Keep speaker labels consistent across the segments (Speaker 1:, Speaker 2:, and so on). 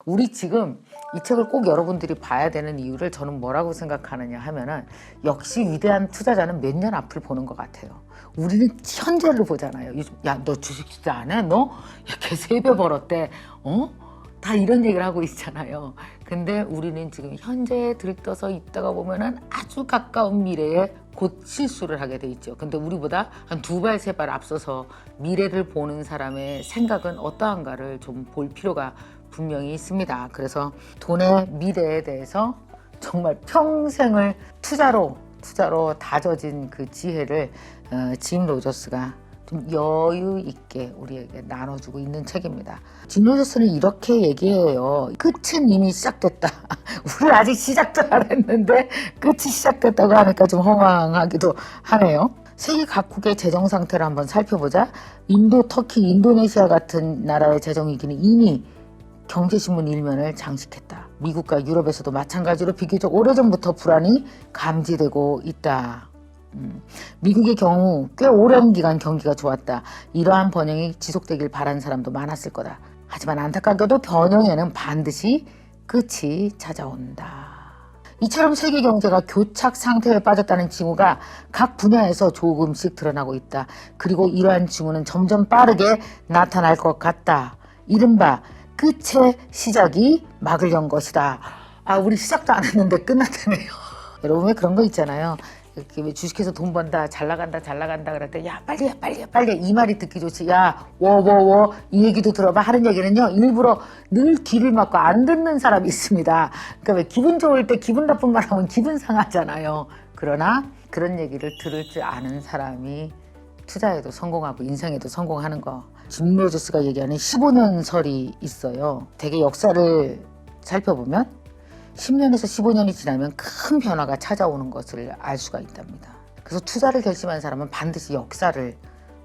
Speaker 1: 우리 지금 이 책을 꼭 여러분들이 봐야 되는 이유를 저는 뭐라고 생각하느냐 하면은 역시 위대한 투자자는 몇 년 앞을 보는 것 같아요. 우리는 현재를 보잖아요. 야, 너 주식 투자 안 해? 너? 야, 걔 3배 벌었대. 다 이런 얘기를 하고 있잖아요. 근데 우리는 지금 현재에 들떠서 있다가 보면은 아주 가까운 미래에 곧 실수를 하게 돼 있죠. 근데 우리보다 한 2발, 3발 앞서서 미래를 보는 사람의 생각은 어떠한가를 좀 볼 필요가 분명히 있습니다. 그래서 돈의 미래에 대해서 정말 평생을 투자로 다져진 그 지혜를 짐 로저스가 좀 여유 있게 우리에게 나눠주고 있는 책입니다. 짐 로저스는 이렇게 얘기해요. 끝은 이미 시작됐다. 우리 아직 시작도 안 했는데 끝이 시작됐다고 하니까 좀 허망하기도 하네요. 세계 각국의 재정 상태를 한번 살펴보자. 인도, 터키, 인도네시아 같은 나라의 재정 위기는 이미 경제신문 1면을 장식했다. 미국과 유럽에서도 마찬가지로 비교적 오래전부터 불안이 감지되고 있다. 미국의 경우 꽤 오랜 기간 경기가 좋았다. 이러한 번영이 지속되길 바라는 사람도 많았을 거다. 하지만 안타깝게도 번영에는 반드시 끝이 찾아온다. 이처럼 세계 경제가 교착 상태에 빠졌다는 징후가 각 분야에서 조금씩 드러나고 있다. 그리고 이러한 징후는 점점 빠르게 나타날 것 같다. 이른바 끝의 시작이 막을 연 것이다. 우리 시작도 안 했는데 끝났다네요. 여러분 왜 그런 거 있잖아요. 이렇게 왜 주식해서 돈 번다, 잘 나간다 그럴 때, 야, 빨리 이 말이 듣기 좋지. 야, 이 얘기도 들어봐. 하는 얘기는요, 일부러 늘 귀를 막고 안 듣는 사람이 있습니다. 그러니까 왜 기분 좋을 때 기분 나쁜 말 하면 기분 상하잖아요. 그러나 그런 얘기를 들을 줄 아는 사람이 투자에도 성공하고 인생에도 성공하는 거. 짐 로저스가 얘기하는 15년설이 있어요. 되게 역사를 살펴보면 10년에서 15년이 지나면 큰 변화가 찾아오는 것을 알 수가 있답니다. 그래서 투자를 결심한 사람은 반드시 역사를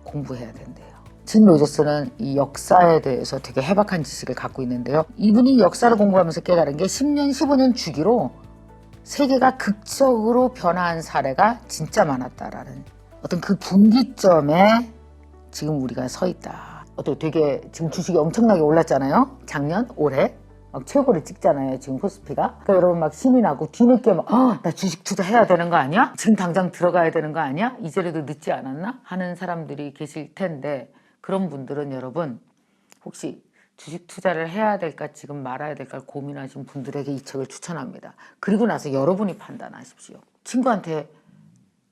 Speaker 1: 공부해야 된대요. 짐 로저스는 이 역사에 대해서 되게 해박한 지식을 갖고 있는데요. 이분이 역사를 공부하면서 깨달은 게 10년, 15년 주기로 세계가 극적으로 변화한 사례가 진짜 많았다라는 어떤 그 분기점에 지금 우리가 서 있다. 되게 지금 주식이 엄청나게 올랐잖아요. 작년, 올해. 막 최고를 찍잖아요. 지금 코스피가. 그러니까 여러분 막 신이 나고 뒤늦게 나 주식 투자해야 되는 거 아니야? 지금 당장 들어가야 되는 거 아니야? 이제라도 늦지 않았나? 하는 사람들이 계실 텐데 그런 분들은 여러분 혹시 주식 투자를 해야 될까 지금 말아야 될까 고민하신 분들에게 이 책을 추천합니다. 그리고 나서 여러분이 판단하십시오. 친구한테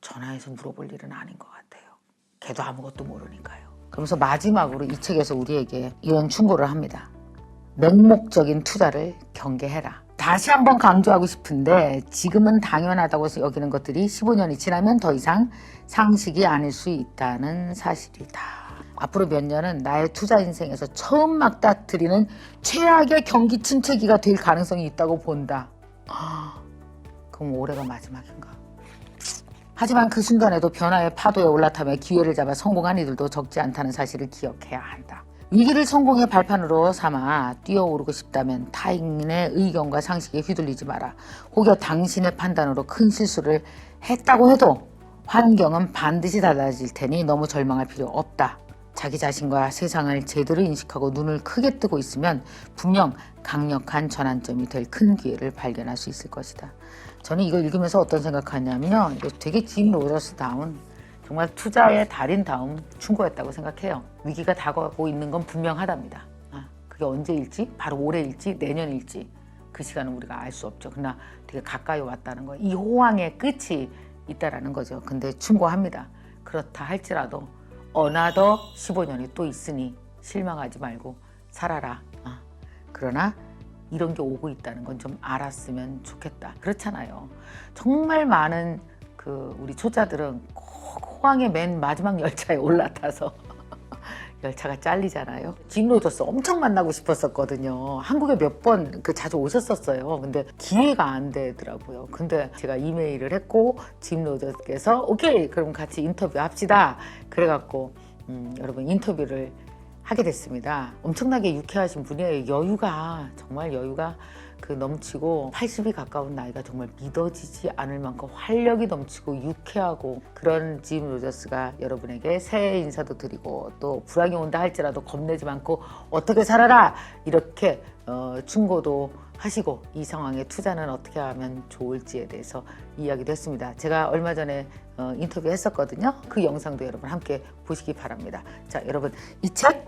Speaker 1: 전화해서 물어볼 일은 아닌 것 같아요. 걔도 아무것도 모르니까요. 그러면서 마지막으로 이 책에서 우리에게 이런 충고를 합니다. 맹목적인 투자를 경계해라. 다시 한번 강조하고 싶은데 지금은 당연하다고 여기는 것들이 15년이 지나면 더 이상 상식이 아닐 수 있다는 사실이다. 앞으로 몇 년은 나의 투자 인생에서 처음 맞닥뜨리는 최악의 경기 침체기가 될 가능성이 있다고 본다. 그럼 올해가 마지막인가? 하지만 그 순간에도 변화의 파도에 올라타며 기회를 잡아 성공한 이들도 적지 않다는 사실을 기억해야 한다. 위기를 성공의 발판으로 삼아 뛰어오르고 싶다면 타인의 의견과 상식에 휘둘리지 마라. 혹여 당신의 판단으로 큰 실수를 했다고 해도 환경은 반드시 달라질 테니 너무 절망할 필요 없다. 자기 자신과 세상을 제대로 인식하고 눈을 크게 뜨고 있으면 분명 강력한 전환점이 될 큰 기회를 발견할 수 있을 것이다. 저는 이걸 읽으면서 어떤 생각하냐면요. 이거 되게 짐 로저스다운 정말 투자의 달인다운 충고였다고 생각해요. 위기가 다가오고 있는 건 분명하답니다. 그게 언제일지, 바로 올해일지, 내년일지 그 시간은 우리가 알 수 없죠. 그러나 되게 가까이 왔다는 거예요. 이 호황의 끝이 있다라는 거죠. 근데 충고합니다. 그렇다 할지라도 어나더 15년이 또 있으니 실망하지 말고 살아라. 그러나 이런 게 오고 있다는 건 좀 알았으면 좋겠다. 그렇잖아요. 정말 많은 우리 초짜들은 호황의 맨 마지막 열차에 올라타서 열차가 잘리잖아요. 짐 로저스 엄청 만나고 싶었었거든요. 한국에 몇 번 자주 오셨었어요. 근데 기회가 안 되더라고요. 근데 제가 이메일을 했고 짐 로저스께서 오케이 그럼 같이 인터뷰 합시다. 그래갖고 여러분 인터뷰를 하게 됐습니다. 엄청나게 유쾌하신 분이에요. 정말 여유가 넘치고 80이 가까운 나이가 정말 믿어지지 않을 만큼 활력이 넘치고 유쾌하고 그런 짐 로저스가 여러분에게 새해 인사도 드리고 또 불황이 온다 할지라도 겁내지 않고 어떻게 살아라 이렇게 충고도 하시고 이 상황에 투자는 어떻게 하면 좋을지에 대해서 이야기도 했습니다. 제가 얼마 전에 인터뷰 했었거든요. 그 영상도 여러분 함께 보시기 바랍니다. 자, 여러분 이 책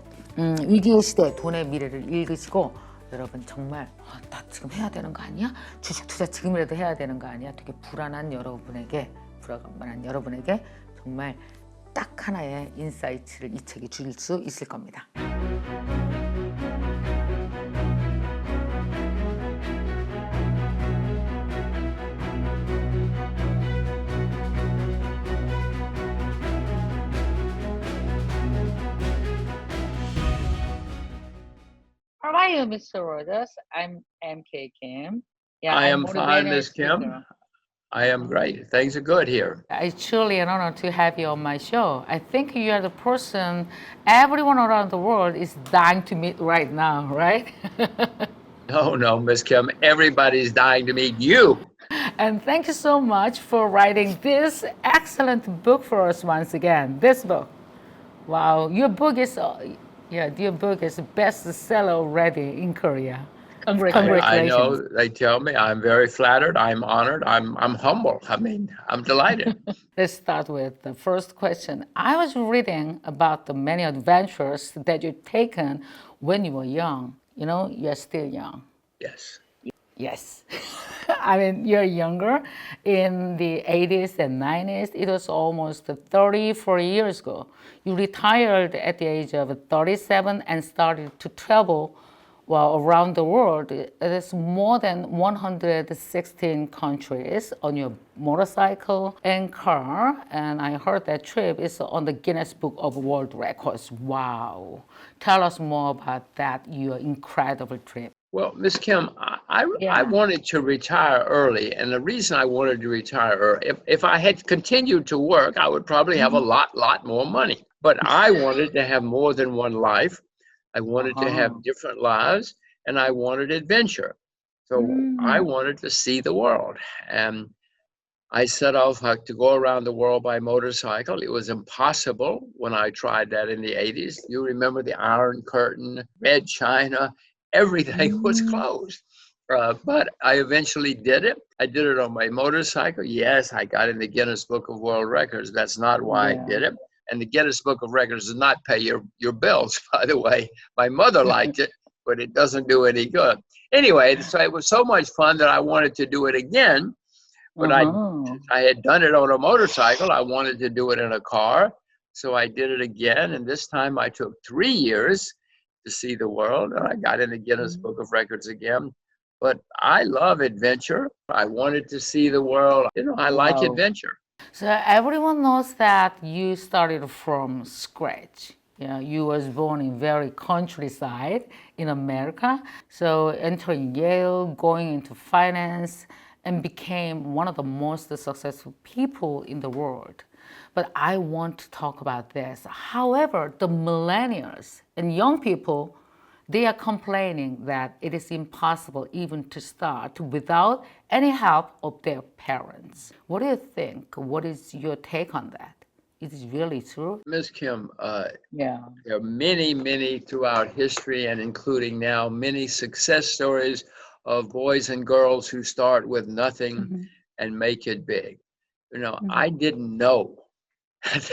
Speaker 1: 위기의 시대 돈의 미래를 읽으시고 여러분 정말 나 지금 해야 되는 거 아니야? 주식 투자 지금이라도 해야 되는 거 아니야? 되게 불안한 여러분에게 정말 딱 하나의 인사이트를 이 책이 줄 수 있을 겁니다. How are you, Mr. Rogers? I'm MK Kim. Yeah,
Speaker 2: I
Speaker 1: I'm
Speaker 2: am fine,
Speaker 1: motivated
Speaker 2: Ms. Kim.
Speaker 1: speaker.
Speaker 2: I am great. Things are good here.
Speaker 1: It's truly an honor to have you on my show. I think you are the person everyone around the world is dying to meet right now, right?
Speaker 2: No, Ms. Kim. Everybody's dying to meet you.
Speaker 1: And thank you so much for writing this excellent book for us once again. This book. Wow, your book is a bestseller already in Korea. Congratulations.
Speaker 2: I know. They tell me. I'm very flattered. I'm honored. I'm humble. I mean, I'm delighted.
Speaker 1: Let's start with the first question. I was reading about the many adventures that you've taken when you were young. You know, you're still young.
Speaker 2: Yes.
Speaker 1: Yes. I mean, you're younger. In the 80s and 90s, it was almost 34 years ago. You retired at the age of 37 and started to travel around the world. It is more than 116 countries on your motorcycle and car. And I heard that trip is on the Guinness Book of World Records. Wow. Tell us more about that, your incredible trip.
Speaker 2: Well, Ms. Kim, I wanted to retire early. And the reason I wanted to retire early, if I had continued to work, I would probably have a lot more money. But I wanted to have more than one life. I wanted to have different lives, and I wanted adventure. So I wanted to see the world. And I set off to go around the world by motorcycle. It was impossible when I tried that in the 80s. You remember the Iron Curtain, Red China, everything was closed. But I eventually did it. I did it on my motorcycle. Yes, I got in the Guinness Book of World Records. That's not why I did it. And the Guinness Book of Records does not pay your bills, by the way. My mother liked it, but it doesn't do any good. Anyway, so it was so much fun that I wanted to do it again. But I had done it on a motorcycle. I wanted to do it in a car. So I did it again. And this time I took 3 years to see the world. And I got in the Guinness Book of Records again. But I love adventure. I wanted to see the world. You know, I like adventure.
Speaker 1: So everyone knows that you started from scratch. You know, you was born in very countryside in America. So entering Yale, going into finance, and became one of the most successful people in the world. But I want to talk about this. However, the millennials and young people, they are complaining that it is impossible even to start without any help of their parents. What do you think? What is your take on that? Is it really true?
Speaker 2: Ms. Kim, there are many throughout history and including now, many success stories of boys and girls who start with nothing and make it big. You know, I didn't know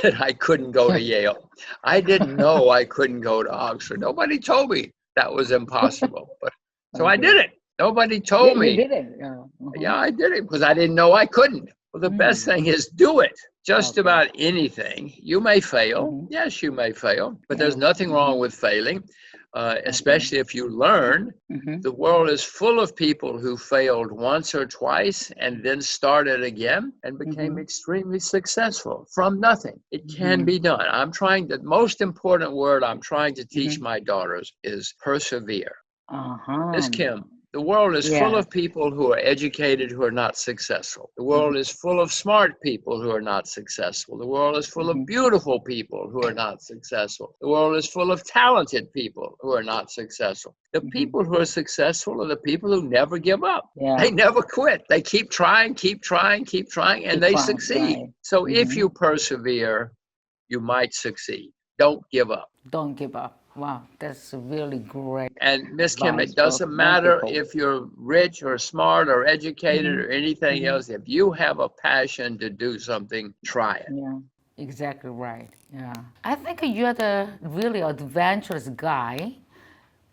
Speaker 2: that I couldn't go to Yale. I didn't know I couldn't go to Oxford. Nobody told me that was impossible. But so I did it. Nobody told me.
Speaker 1: You did it.
Speaker 2: Yeah, I did it because I didn't know I couldn't. Well, the best thing is do it. Just about anything. You may fail. Yes, you may fail. But there's nothing wrong with failing, especially if you learn. The world is full of people who failed once or twice and then started again and became extremely successful from nothing. It can be done. The most important word I'm trying to teach my daughters is persevere. Ms. Kim, the world is full of people who are educated who are not successful. The world is full of smart people who are not successful. The world is full of beautiful people who are not successful. The world is full of talented people who are not successful. The people who are successful are the people who never give up. They never quit. They keep trying, and they succeed. So if you persevere, you might succeed. Don't give up.
Speaker 1: Don't give up. Wow, that's really great.
Speaker 2: And Miss Kim,
Speaker 1: advice
Speaker 2: it
Speaker 1: for
Speaker 2: doesn't
Speaker 1: young
Speaker 2: matter
Speaker 1: people.
Speaker 2: if you're rich or smart or educated or anything else. If you have a passion to do something, try it.
Speaker 1: Yeah, exactly right. Yeah. I think you're the really adventurous guy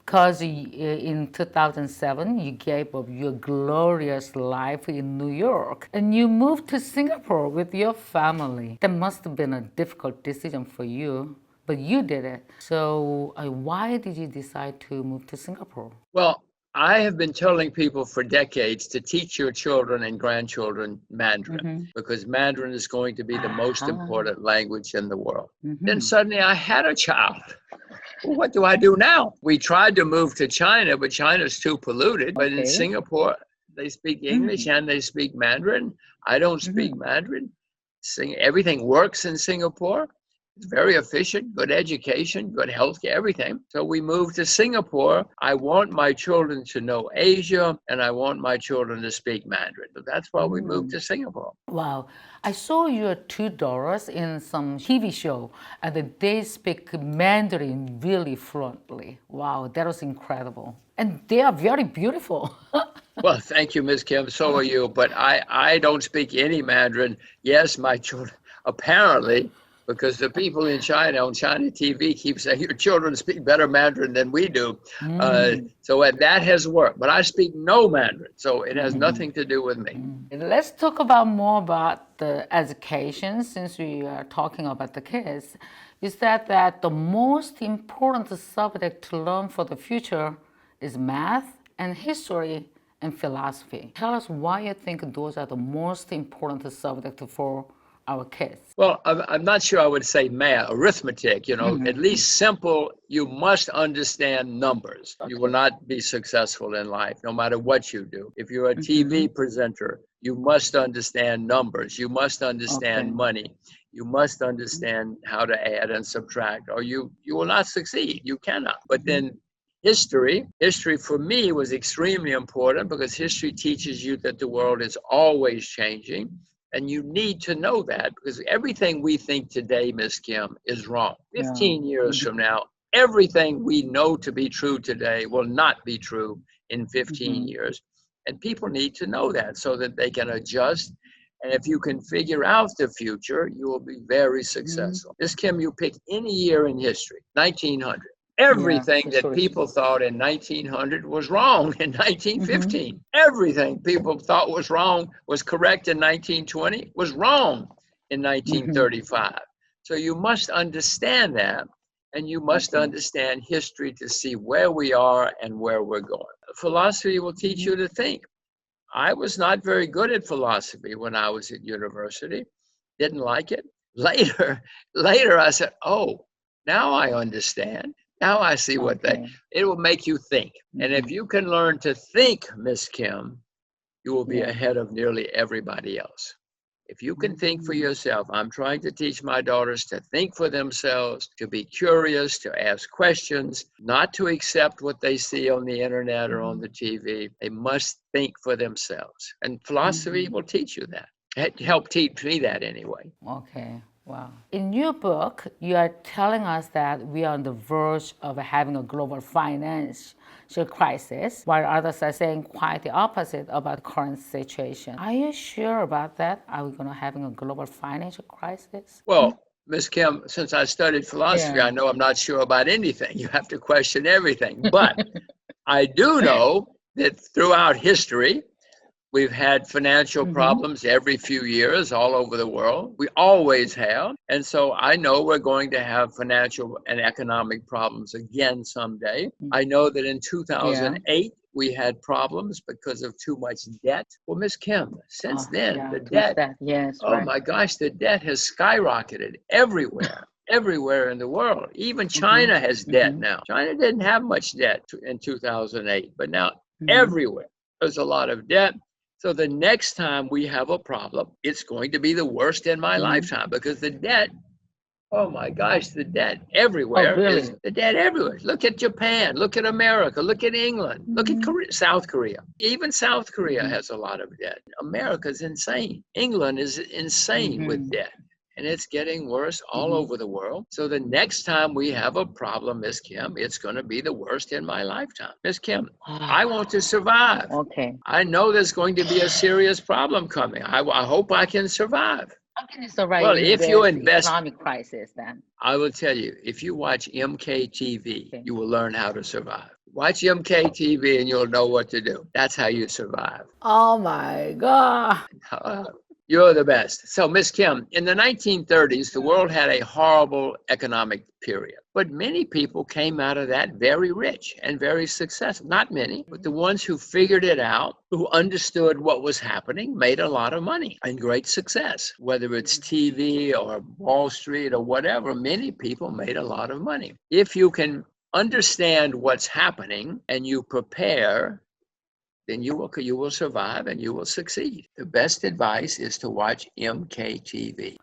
Speaker 1: because in 2007 you gave up your glorious life in New York and you moved to Singapore with your family. That must have been a difficult decision for you, but you did it. So why did you decide to move to Singapore?
Speaker 2: Well, I have been telling people for decades to teach your children and grandchildren Mandarin because Mandarin is going to be the most important language in the world. Then suddenly I had a child. Well, what do I do now? We tried to move to China, but China's too polluted. But in Singapore, they speak English and they speak Mandarin. I don't speak Mandarin. Everything works in Singapore. It's very efficient, good education, good healthcare, everything. So we moved to Singapore. I want my children to know Asia, and I want my children to speak Mandarin. So that's why we moved to Singapore.
Speaker 1: Wow. I saw your two daughters in some TV show, and they speak Mandarin really fluently. Wow, that was incredible. And they are very beautiful.
Speaker 2: Well, thank you, Ms. Kim. So are you. But I don't speak any Mandarin. Yes, my children, apparently, because the people in China on China TV keep saying your children speak better Mandarin than we do. So that has worked. But I speak no Mandarin, so it has nothing to do with me.
Speaker 1: Let's talk about more about the education since we are talking about the kids. You said that the most important subject to learn for the future is math and history and philosophy. Tell us why you think those are the most important subjects for our kids.
Speaker 2: Well, I'm not sure I would say math, arithmetic, at least simple. You must understand numbers. You will not be successful in life, no matter what you do. If you're a TV presenter, you must understand numbers. You must understand money. You must understand how to add and subtract, or you will not succeed. You cannot. But then history for me was extremely important because history teaches you that the world is always changing. And you need to know that because everything we think today, Miss Kim, is wrong. 15 years from now, everything we know to be true today will not be true in 15 years. And people need to know that so that they can adjust. And if you can figure out the future, you will be very successful. Miss Kim, you pick any year in history, 1900. Everything that people thought in 1900 was wrong in 1915. Everything people thought was wrong was correct in 1920 was wrong in 1935. So you must understand that, and you must understand history to see where we are and where we're going. Philosophy will teach you to think. I was not very good at philosophy when I was at university. Didn't like it. Later I said, oh, now I understand. Now I see what it will make you think. And if you can learn to think, Miss Kim, you will be ahead of nearly everybody else. If you can think for yourself, I'm trying to teach my daughters to think for themselves, to be curious, to ask questions, not to accept what they see on the internet or on the TV. They must think for themselves. And philosophy will teach you that. It helped teach me that anyway.
Speaker 1: Okay. Wow. In your book, you are telling us that we are on the verge of having a global financial crisis, while others are saying quite the opposite about the current situation. Are you sure about that? Are we going to having a global financial crisis?
Speaker 2: Well, Ms. Kim, since I studied philosophy, I know I'm not sure about anything. You have to question everything. But I do know that throughout history, we've had financial problems every few years all over the world. We always have. And so I know we're going to have financial and economic problems again someday. I know that in 2008, we had problems because of too much debt. Well, Ms. Kim, since then, the debt, my gosh, the debt has skyrocketed everywhere. Everywhere in the world. Even China has debt now. China didn't have much debt in 2008, but now everywhere there's a lot of debt. So the next time we have a problem, it's going to be the worst in my lifetime because the debt, oh my gosh, the debt everywhere is the debt everywhere. Look at Japan, look at America, look at England, look at South Korea. Even South Korea has a lot of debt. America's insane. England is insane with debt. and it's getting worse all over the world. So the next time we have a problem, Miss Kim, it's going to be the worst in my lifetime. Miss Kim, I want to survive.
Speaker 1: Okay.
Speaker 2: I know there's going to be a serious problem coming. I hope I can survive.
Speaker 1: How can you survive
Speaker 2: Well,
Speaker 1: in
Speaker 2: if
Speaker 1: this
Speaker 2: you invest,
Speaker 1: economic crisis then?
Speaker 2: I will tell you, if you watch MKTV, you will learn how to survive. Watch MKTV and you'll know what to do. That's how you survive.
Speaker 1: Oh my God.
Speaker 2: You're the best. So, Miss Kim, in the 1930s, the world had a horrible economic period. But many people came out of that very rich and very successful. Not many, but the ones who figured it out, who understood what was happening, made a lot of money and great success. Whether it's TV or Wall Street or whatever, many people made a lot of money. If you can understand what's happening and you prepare, then you will survive and you will succeed. The best advice is to watch MKTV.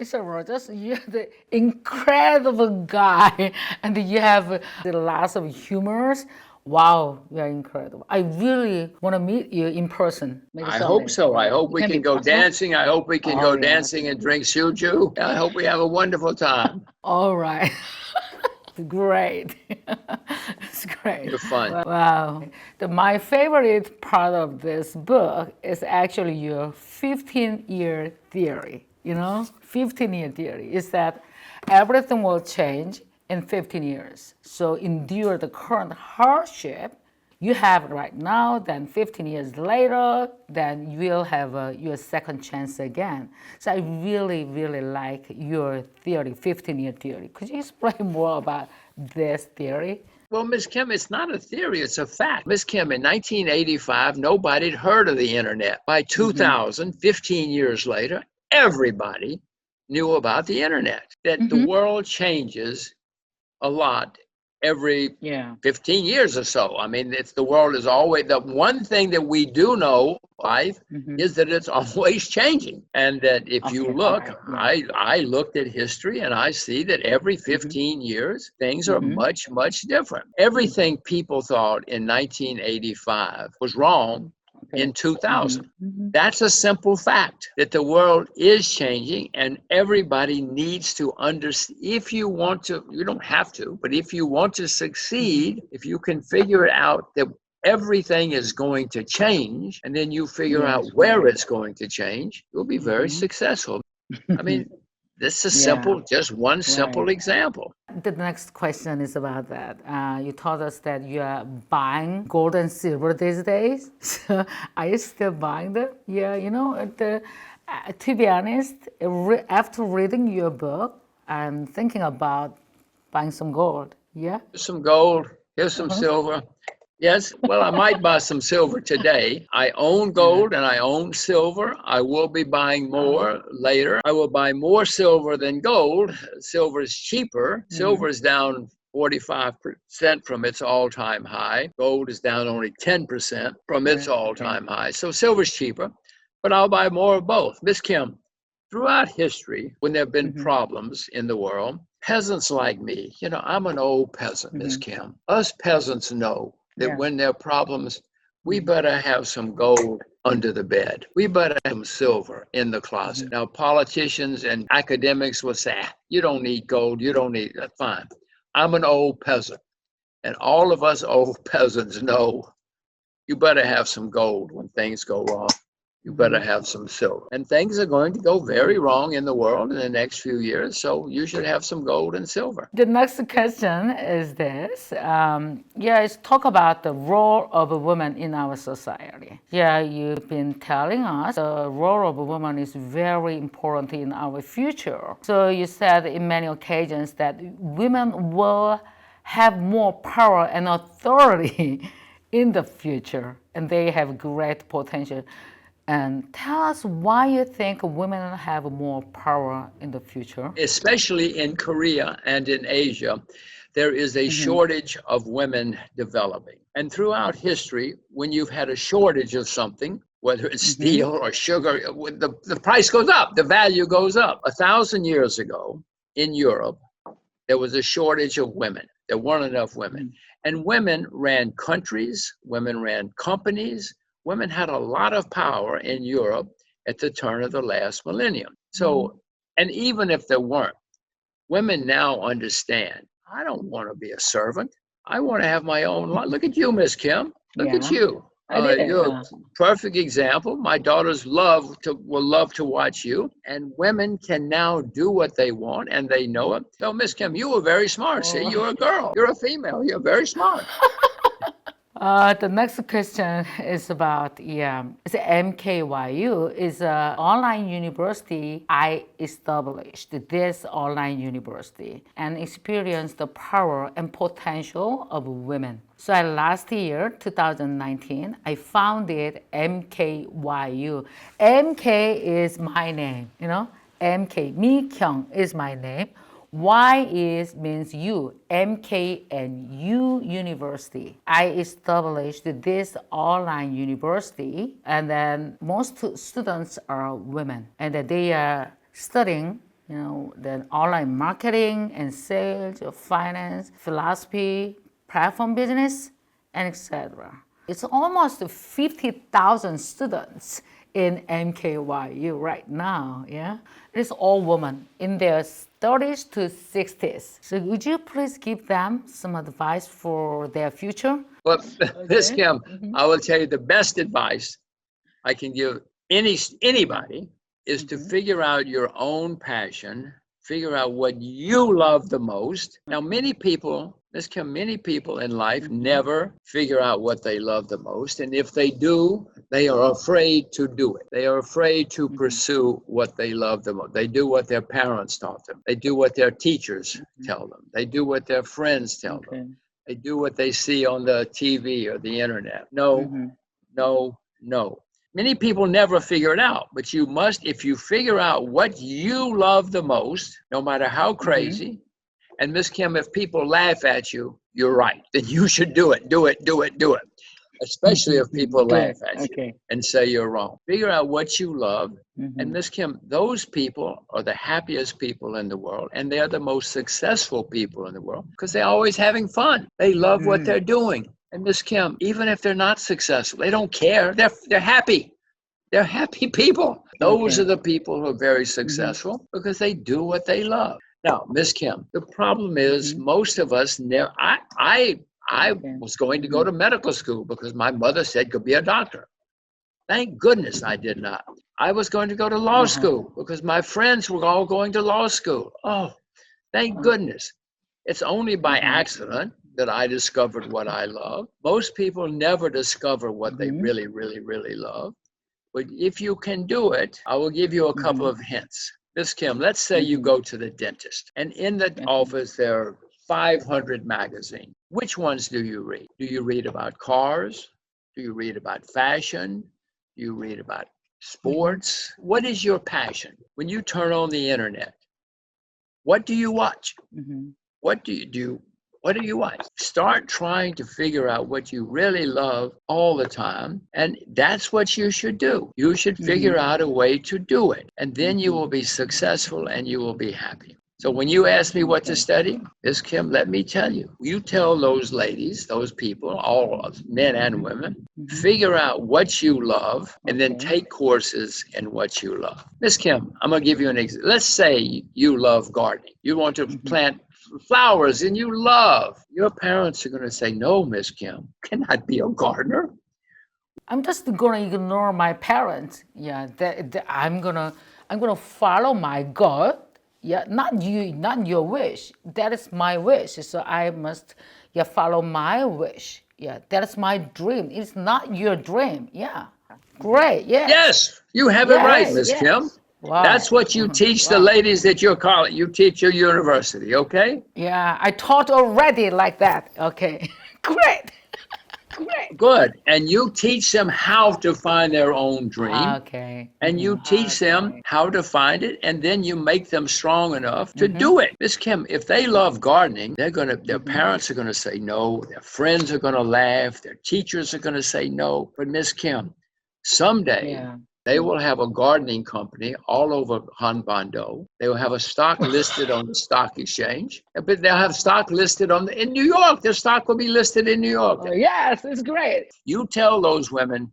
Speaker 1: Mr. Rogers, you're the incredible guy, and you have the lots of humors. Wow, you're incredible. I really want to meet you in person.
Speaker 2: I hope so. I hope we can go dancing. I hope we can go dancing and drink soju. I hope we have a wonderful time.
Speaker 1: All right. Great. It's great.
Speaker 2: You're fun.
Speaker 1: Wow. My favorite part of this book is actually your 15-year theory. 15-year theory is that everything will change in 15 years. So endure the current hardship you have right now, then 15 years later, then you will have your second chance again. So I really, really like your theory, 15-year theory. Could you explain more about this theory?
Speaker 2: Well, Ms. Kim, it's not a theory, it's a fact. Ms. Kim, in 1985, nobody had heard of the internet. By 2000, 15 years later, everybody knew about the internet. That the world changes a lot every 15 years or so. I mean, the world is always, the one thing that we do know, life, is that it's always changing. And that if you look, I looked at history and I see that every 15 years, things are much, much different. Everything people thought in 1985 was wrong in 2000. That's a simple fact, that the world is changing and everybody needs to understand. If you want to, you don't have to, but if you want to succeed, if you can figure it out that everything is going to change and then you figure out where it's going to change, you'll be very successful. I mean, this is simple, just one simple example.
Speaker 1: The next question is about that. You told us that you are buying gold and silver these days. So are you still buying them? Yeah, to be honest, after reading your book, I'm thinking about buying some gold. Yeah?
Speaker 2: Here's some gold, here's some silver. Yes, well, I might buy some silver today. I own gold and I own silver. I will be buying more later. I will buy more silver than gold. Silver is cheaper. Silver is down 45% from its all-time high. Gold is down only 10% from its all-time high. So silver's cheaper, but I'll buy more of both. Miss Kim, throughout history, when there have been problems in the world, peasants like me, I'm an old peasant, Miss Kim. Us peasants know that when there are problems, we better have some gold under the bed. We better have some silver in the closet. Now, politicians and academics will say, you don't need gold, you don't need that. Fine. I'm an old peasant. And all of us old peasants know you better have some gold when things go wrong. You better have some silver. And things are going to go very wrong in the world in the next few years, so you should have some gold and silver.
Speaker 1: The next question is this. Let's talk about the role of a woman in our society. Yeah, you've been telling us the role of a woman is very important in our future. So you said in many occasions that women will have more power and authority in the future, and they have great potential. And tell us why you think women have more power in the future.
Speaker 2: Especially in Korea and in Asia, there is a shortage of women developing. And throughout history, when you've had a shortage of something, whether it's steel or sugar, the price goes up, the value goes up. 1,000 years ago in Europe, there was a shortage of women. There weren't enough women. And women ran countries, women ran companies. Women had a lot of power in Europe at the turn of the last millennium. So, and even if there weren't, women now understand, I don't want to be a servant. I want to have my own life. Look at you, Miss Kim. Look at you. You're a perfect example. My daughters will love to watch you. And women can now do what they want, and they know it. So, Miss Kim, you were very smart. See, you're a girl. You're a female. You're very smart.
Speaker 1: The next question is about, it's MKYU. It's an online university. I established this online university and experienced the power and potential of women. So last year, 2019, I founded MKYU. MK is my name, MK, Mi경 is my name. Y means you, MKNU University. I established this online university, and then most students are women, and they are studying, the online marketing and sales, finance, philosophy, platform business, and etc. It's almost 50,000 students in MKYU right now, It's all women in their 30s to 60s. So would you please give them some advice for their future?
Speaker 2: Well, Miss Kim, I will tell you the best advice I can give anybody is to figure out your own passion, figure out what you love the most. Now, many people, Miss Kim, many people in life never figure out what they love the most. And if they do, they are afraid to do it. They are afraid to pursue what they love the most. They do what their parents taught them. They do what their teachers tell them. They do what their friends tell them. They do what they see on the TV or the internet. No. Many people never figure it out, but you must, if you figure out what you love the most, no matter how crazy, and Miss Kim, if people laugh at you, you're right. Then you should do it. Especially if people laugh at you and say you're wrong. Figure out what you love. And Miss Kim, those people are the happiest people in the world. And they are the most successful people in the world because they're always having fun. They love what they're doing. And Miss Kim, even if they're not successful, they don't care. They're happy. They're happy people. Those are the people who are very successful because they do what they love. Now, Miss Kim, the problem is most of us never. I was going to go to medical school because my mother said go be a doctor. Thank goodness I did not. I was going to go to law school because my friends were all going to law school. Oh, thank goodness. It's only by accident that I discovered what I love. Most people never discover what they really, really, really love. But if you can do it, I will give you a couple of hints. Miss Kim, let's say you go to the dentist and in the office there are 500 magazines. Which ones do you read? Do you read about cars? Do you read about fashion? Do you read about sports? What is your passion? When you turn on the internet, what do you watch? What do you do? What do you watch? Start trying to figure out what you really love all the time. And that's what you should do. You should figure out a way to do it. And then you will be successful and you will be happy. So when you ask me what to study, Miss Kim, let me tell you. You tell those ladies, those people, all men and women, figure out what you love and then take courses in what you love. Miss Kim, I'm going to give you an example. Let's say you love gardening. You want to plant flowers and you love. Your parents are going to say, no, Miss Kim, cannot be a gardener.
Speaker 1: I'm just going to ignore my parents. I'm gonna follow my God. Not you, not your wish. That is my wish. So I must follow my wish. That is my dream. It's not your dream. Great. Yes,
Speaker 2: you have it right, Miss Kim. Wow. That's what you teach the ladies that you're calling. You teach your university, okay?
Speaker 1: Yeah, I taught already like that. Okay, great.
Speaker 2: Good. And you teach them how to find their own dream.
Speaker 1: Okay.
Speaker 2: And you teach them how to find it, and then you make them strong enough to do it. Miss Kim, if they love gardening, their parents are gonna say no, their friends are gonna laugh, their teachers are gonna say no. But Miss Kim, someday they will have a gardening company all over Hanbando. They will have a stock listed on the stock exchange, but they'll have stock listed in New York. Their stock will be listed in New York.
Speaker 1: Yes, it's great.
Speaker 2: You tell those women,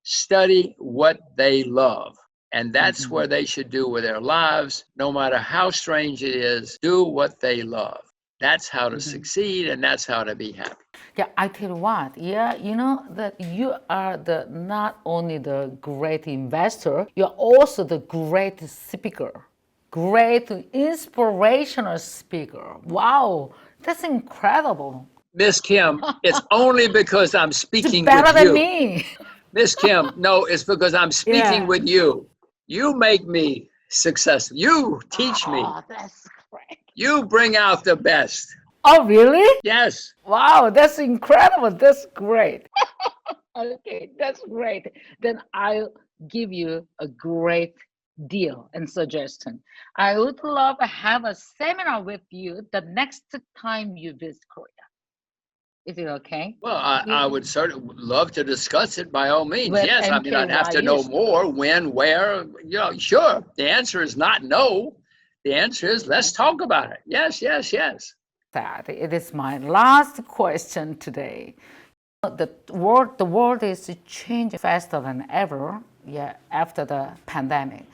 Speaker 2: study what they love And that's where they should do with their lives, no matter how strange it is, do what they love. That's how to succeed, and that's how to be happy.
Speaker 1: Yeah, I tell you what, yeah, you know that you are the not only the great investor, you're also the great speaker, great inspirational speaker. Wow, that's incredible.
Speaker 2: Miss Kim, it's only because I'm speaking
Speaker 1: Better
Speaker 2: with
Speaker 1: than
Speaker 2: you.
Speaker 1: me.
Speaker 2: Miss Kim, no, it's because I'm speaking
Speaker 1: Yeah.
Speaker 2: with you. You make me successful. You teach me.
Speaker 1: Oh, that's great.
Speaker 2: You bring out the best.
Speaker 1: Oh, really?
Speaker 2: Yes.
Speaker 1: Wow, that's incredible. That's great. Okay, that's great. Then I'll give you a great deal and suggestion. I would love to have a seminar with you the next time you visit Korea. Is it okay?
Speaker 2: Well, I would certainly love to discuss it by all means.
Speaker 1: With
Speaker 2: Yes, I mean, I'd have to know
Speaker 1: MKYU.
Speaker 2: more, when, where, you know, sure. The answer is not no. The answer is let's talk about it. Yes, yes, yes.
Speaker 1: That it is my last question today. The world is changing faster than ever, yeah, after the pandemic.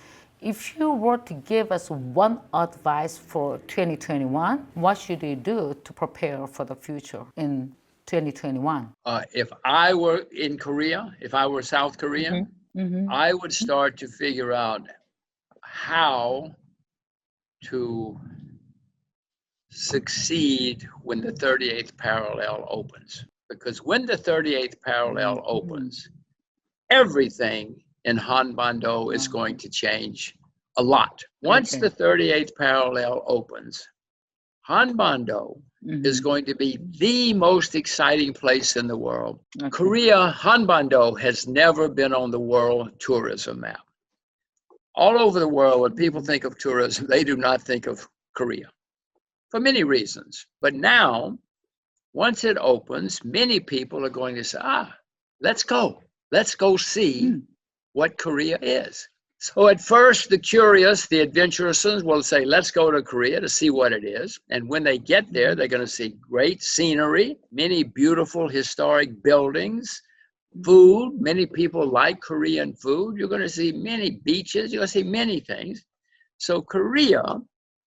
Speaker 1: If you were to give us one advice for 2021, what should we do to prepare for the future in 2021?
Speaker 2: If I were in Korea, if I were South Korean, I would start to figure out how to succeed when the 38th parallel opens. Because when the 38th parallel opens, everything in Hanbando is going to change a lot. Once the 38th parallel opens, Hanbando is going to be the most exciting place in the world.
Speaker 1: Okay.
Speaker 2: Korea, Hanbando has never been on the world tourism map. All over the world, when people think of tourism, they do not think of Korea for many reasons. But now, once it opens, many people are going to say, let's go see what Korea is. So at first, the curious, the adventurous will say, let's go to Korea to see what it is. And when they get there, they're going to see great scenery, many beautiful historic buildings, food. Many people like Korean food. You're going to see many beaches. You're going to see many things. So Korea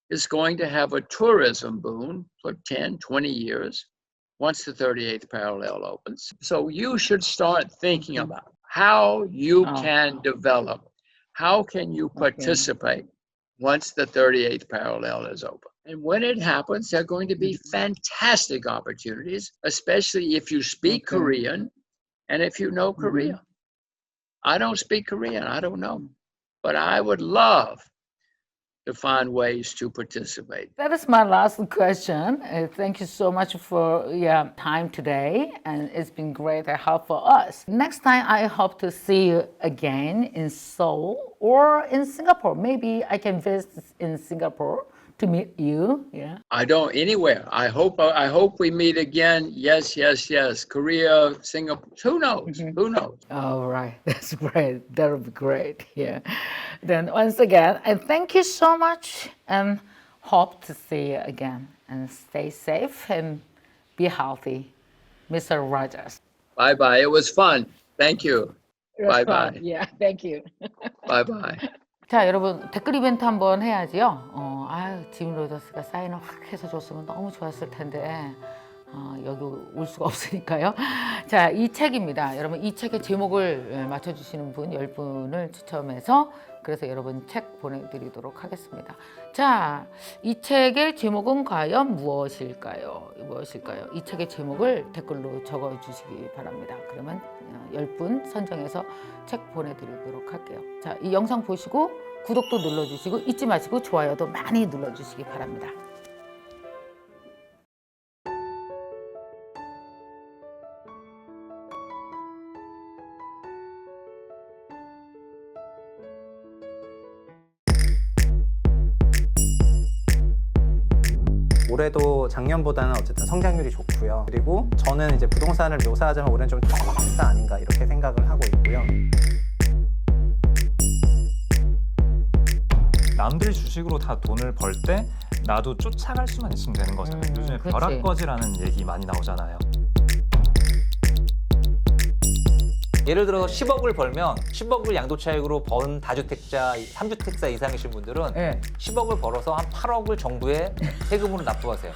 Speaker 2: is going to have a tourism boom for 10, 20 years once the 38th parallel opens. So you should start thinking about how you can develop. How can you participate once the 38th parallel is open? And when it happens, there are going to be fantastic opportunities, especially if you speak Korean and if you know Korean. I don't speak Korean, I don't know. But I would love to find ways to participate.
Speaker 1: That is my last question. Thank you so much for your time today, and it's been great help for us. Next time, I hope to see you again in Seoul or in Singapore. Maybe I can visit in Singapore to meet you. Yeah.
Speaker 2: I don't anywhere. I hope we meet again. Yes, yes, yes. Korea, Singapore. Who knows? Who knows?
Speaker 1: All right, that's great. That would be great. Yeah. Then once again, and thank you so much, and hope to see you again. And stay safe and be healthy, Mr. Rogers.
Speaker 2: Bye bye. It was fun. Thank you. Bye bye.
Speaker 1: Yeah, thank you.
Speaker 2: Bye bye.
Speaker 1: 자, 여러분 댓글 이벤트 한번 해야지요. 짐 로저스가 사인을 확 해서 줬으면 너무 좋았을 텐데 여기 올 수가 없으니까요. 자, 이 책입니다. 여러분 이 책의 제목을 맞춰주시는 분 10분을 추첨해서 그래서 여러분 책 보내드리도록 하겠습니다. 자, 이 책의 제목은 과연 무엇일까요? 무엇일까요? 이 책의 제목을 댓글로 적어주시기 바랍니다. 그러면 10분 선정해서 책 보내드리도록 할게요. 자, 이 영상 보시고 구독도 눌러주시고 잊지 마시고 좋아요도 많이 눌러주시기 바랍니다.
Speaker 3: 올해도 작년보다는 어쨌든 성장률이 좋고요. 그리고 저는 이제 부동산을 묘사하자면 올해는 좀 다 아닌가 이렇게 생각을 하고 있고요.
Speaker 4: 남들 주식으로 다 돈을 벌 때 나도 쫓아갈 수만 있으면 되는 거잖아요. 요즘에
Speaker 1: 그치.
Speaker 4: 벼락거지라는 얘기 많이 나오잖아요.
Speaker 5: 예를 들어서 10억을 벌면 10억을 양도차익으로 번 다주택자, 3주택자 이상이신 분들은
Speaker 1: 네.
Speaker 5: 10억을 벌어서 한 8억을 정부에 세금으로 납부하세요.